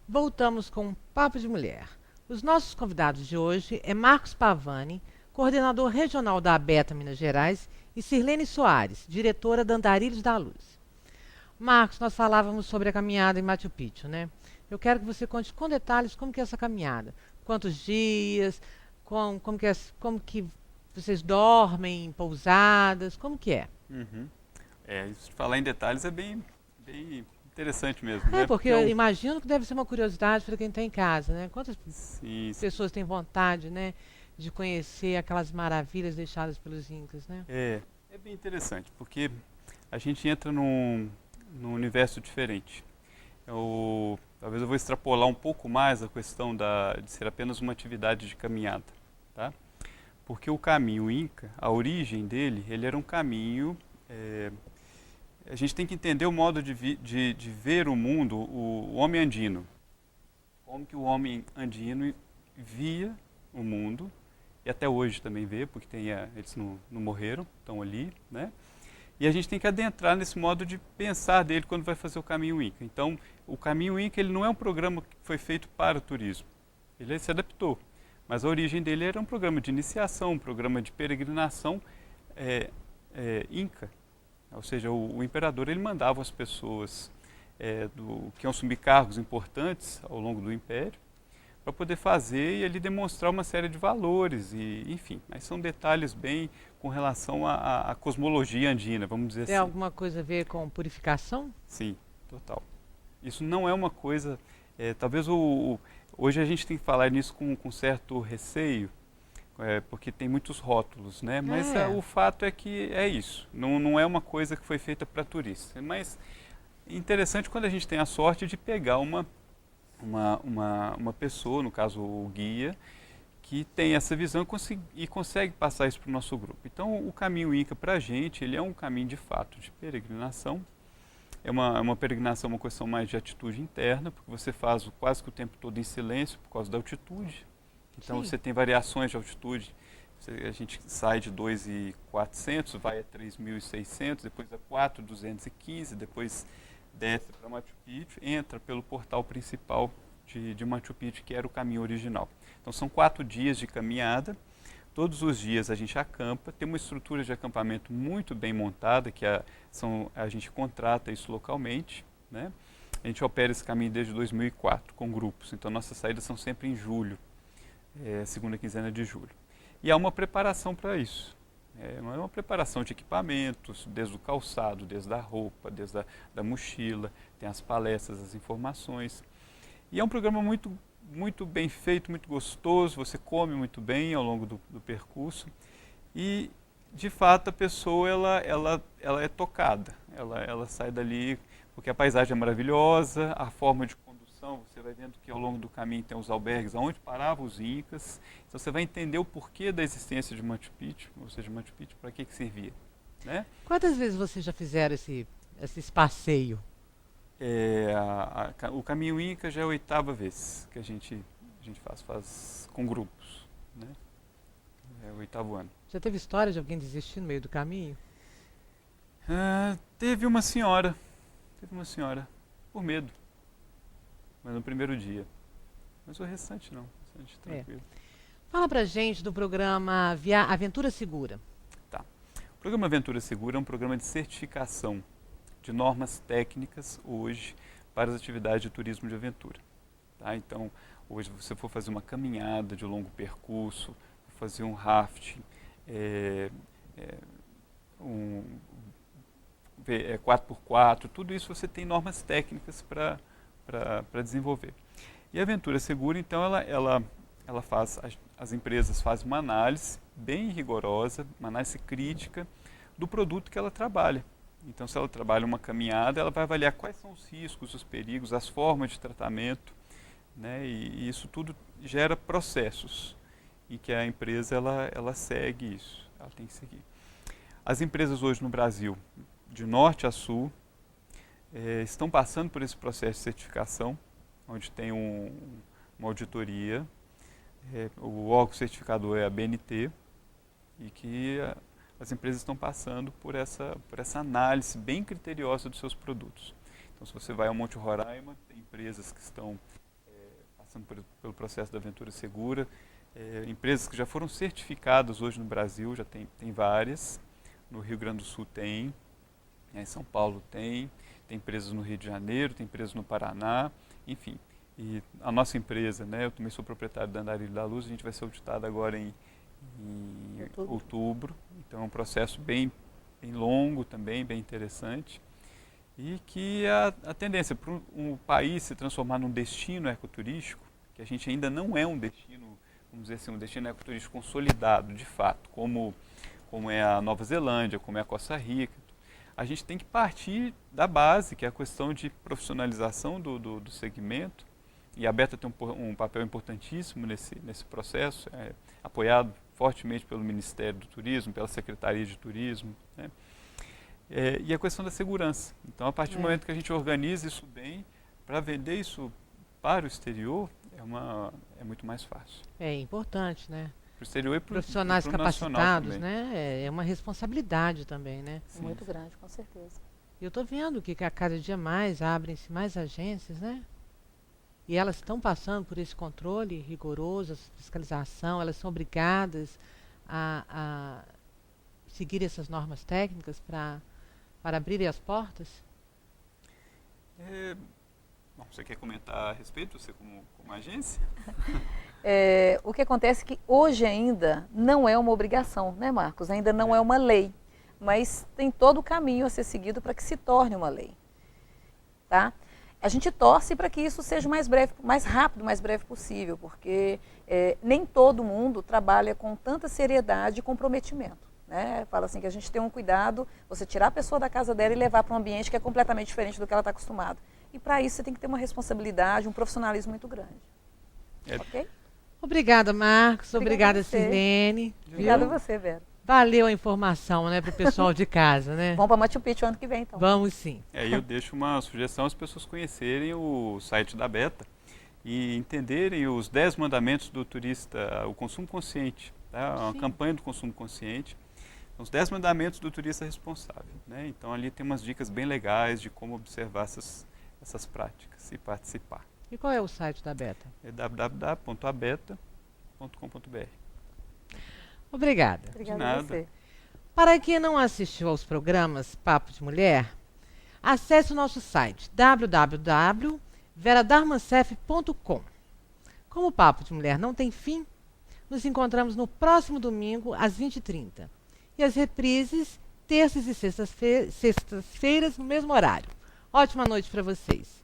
Voltamos com um Papo de Mulher. Os nossos convidados de hoje é Marcos Pavani, coordenador regional da ABETA Minas Gerais, e Sirlene Soares, diretora da Andarilhos da Luz. Marcos, nós falávamos sobre a caminhada em Machu Picchu, né? Eu quero que você conte com detalhes como que é essa caminhada. Quantos dias, como que vocês dormem em pousadas, como que é? Uhum. Isso de falar em detalhes é bem interessante mesmo, É, né? porque Porque eu imagino que deve ser uma curiosidade para quem está em casa, né? Quantas sim, pessoas têm vontade, né, de conhecer aquelas maravilhas deixadas pelos Incas, né? é bem interessante, porque a gente entra num universo diferente. Talvez eu vou extrapolar um pouco mais a questão de ser apenas uma atividade de caminhada, tá? Porque o caminho Inca, a origem dele, ele era um caminho. A gente tem que entender o modo de ver o mundo, o homem andino. Como que o homem andino via o mundo, e até hoje também vê, porque eles não morreram, estão ali, né? E a gente tem que adentrar nesse modo de pensar dele quando vai fazer o Caminho Inca. Então, o Caminho Inca ele não é um programa que foi feito para o turismo. Ele se adaptou. Mas a origem dele era um programa de iniciação, um programa de peregrinação Inca. Ou seja, o imperador ele mandava as pessoas que iam assumir cargos importantes ao longo do império para poder fazer e ele demonstrar uma série de valores e enfim, mas são detalhes bem com relação à cosmologia andina, vamos dizer Tem assim. alguma coisa a ver com purificação? Sim, total. Isso não é uma coisa, talvez hoje a gente tem que falar nisso com certo receio, porque tem muitos rótulos, né? Mas É. o fato é que é isso. Não é uma coisa que foi feita para turista. Mas interessante quando a gente tem a sorte de pegar uma pessoa, no caso o guia, que tem essa visão e consegue passar isso para o nosso grupo. Então, o caminho Inca para a gente, ele é um caminho de fato de peregrinação. É uma peregrinação, uma questão mais de atitude interna, porque você faz quase que o tempo todo em silêncio por causa da altitude. Então, Sim. você tem variações de altitude. A gente sai de 2.400, vai a 3.600, depois a 4.215, depois desce para Machu Picchu, entra pelo portal principal de Machu Picchu, que era o caminho original. Então são 4 dias de caminhada, todos os dias a gente acampa, tem uma estrutura de acampamento muito bem montada, a gente contrata isso localmente, né? A gente opera esse caminho desde 2004 com grupos, então nossas saídas são sempre em julho, segunda quinzena de julho. E há uma preparação para isso. É uma preparação de equipamentos, desde o calçado, desde a roupa, desde da mochila, tem as palestras, as informações. E é um programa muito bem feito, muito gostoso, você come muito bem ao longo do percurso. E, de fato, a pessoa ela é tocada, ela sai dali, porque a paisagem é maravilhosa, a forma de condução, você vai vendo que ao longo do caminho tem os albergues onde paravam os incas, então você vai entender o porquê da existência de Machu Picchu, ou seja, Machu Picchu para que servia, né? Quantas vezes vocês já fizeram esse passeio? O Caminho Inca já é a 8ª vez que a gente faz com grupos, né? É o 8º ano. Já teve história de alguém desistir no meio do caminho? Teve uma senhora, por medo, mas no primeiro dia. Mas o restante não, o restante É. tranquilo. Fala pra gente do programa Aventura Segura. Tá. O programa Aventura Segura é um programa de certificação de normas técnicas hoje para as atividades de turismo de aventura. Tá? Então, hoje você for fazer uma caminhada de longo percurso, fazer um rafting, é, é, um 4x4, tudo isso você tem normas técnicas para desenvolver. E a Aventura Segura, então, ela faz, as empresas fazem uma análise bem rigorosa, uma análise crítica do produto que ela trabalha. Então, se ela trabalha uma caminhada, ela vai avaliar quais são os riscos, os perigos, as formas de tratamento, né? E isso tudo gera processos em que a empresa ela segue isso, ela tem que seguir. As empresas hoje no Brasil, de norte a sul, estão passando por esse processo de certificação, onde tem uma auditoria. O órgão certificador é a BNT, e que as empresas estão passando por essa análise bem criteriosa dos seus produtos. Então, se você vai ao Monte Roraima, tem empresas que estão passando pelo processo da Aventura Segura. Empresas que já foram certificadas hoje no Brasil, já tem várias. No Rio Grande do Sul tem, em São Paulo tem empresas no Rio de Janeiro, tem empresas no Paraná, enfim. E a nossa empresa, né, eu também sou proprietário da Andarilho da Luz, a gente vai ser auditado agora em outubro. Então é um processo bem longo também, bem interessante. E que a tendência para um país se transformar num destino ecoturístico, que a gente ainda não é um destino, vamos dizer assim, um destino ecoturístico consolidado, de fato, como é a Nova Zelândia, como é a Costa Rica, a gente tem que partir da base, que é a questão de profissionalização do segmento, e a Beta tem um papel importantíssimo nesse processo, apoiado fortemente pelo Ministério do Turismo, pela Secretaria de Turismo, né? E a questão da segurança. Então, a partir do momento que a gente organiza isso bem, para vender isso para o exterior, é muito mais fácil. É importante, né? Para o exterior e para o Profissionais nacional capacitados, também. né? É uma responsabilidade também, né? Sim. Muito grande, com certeza. Eu estou vendo que a cada dia mais abrem-se mais agências, né? E elas estão passando por esse controle rigoroso, essa fiscalização, elas são obrigadas a seguir essas normas técnicas para abrirem as portas? Bom, você quer comentar a respeito, você como agência? O que acontece é que hoje ainda não é uma obrigação, né, Marcos? Ainda não é uma lei, mas tem todo o caminho a ser seguido para que se torne uma lei, tá? A gente torce para que isso seja mais rápido, mais breve possível, porque nem todo mundo trabalha com tanta seriedade e comprometimento, né? Fala assim que a gente tem um cuidado, você tirar a pessoa da casa dela e levar para um ambiente que é completamente diferente do que ela está acostumada. E para isso você tem que ter uma responsabilidade, um profissionalismo muito grande. Ok? Obrigada, Marcos. Obrigada, a você. Sirlene. Obrigada a você, Vera. Valeu a informação, né, para o pessoal de casa, né? Vamos para Machu Picchu ano que vem, então. Vamos sim. Eu deixo uma sugestão às pessoas conhecerem o site da Beta e entenderem os 10 mandamentos do turista, o consumo consciente, tá? Uma campanha do consumo consciente. Os 10 mandamentos do turista responsável, né? Então ali tem umas dicas bem legais de como observar essas práticas e participar. E qual é o site da Beta? É www.abeta.com.br. Obrigada. Obrigada De a nada. você. Para quem não assistiu aos programas Papo de Mulher, acesse o nosso site www.veradarmancef.com. Como o Papo de Mulher não tem fim, nos encontramos no próximo domingo às 20h30. E as reprises, terças e sextas-feiras, no mesmo horário. Ótima noite para vocês.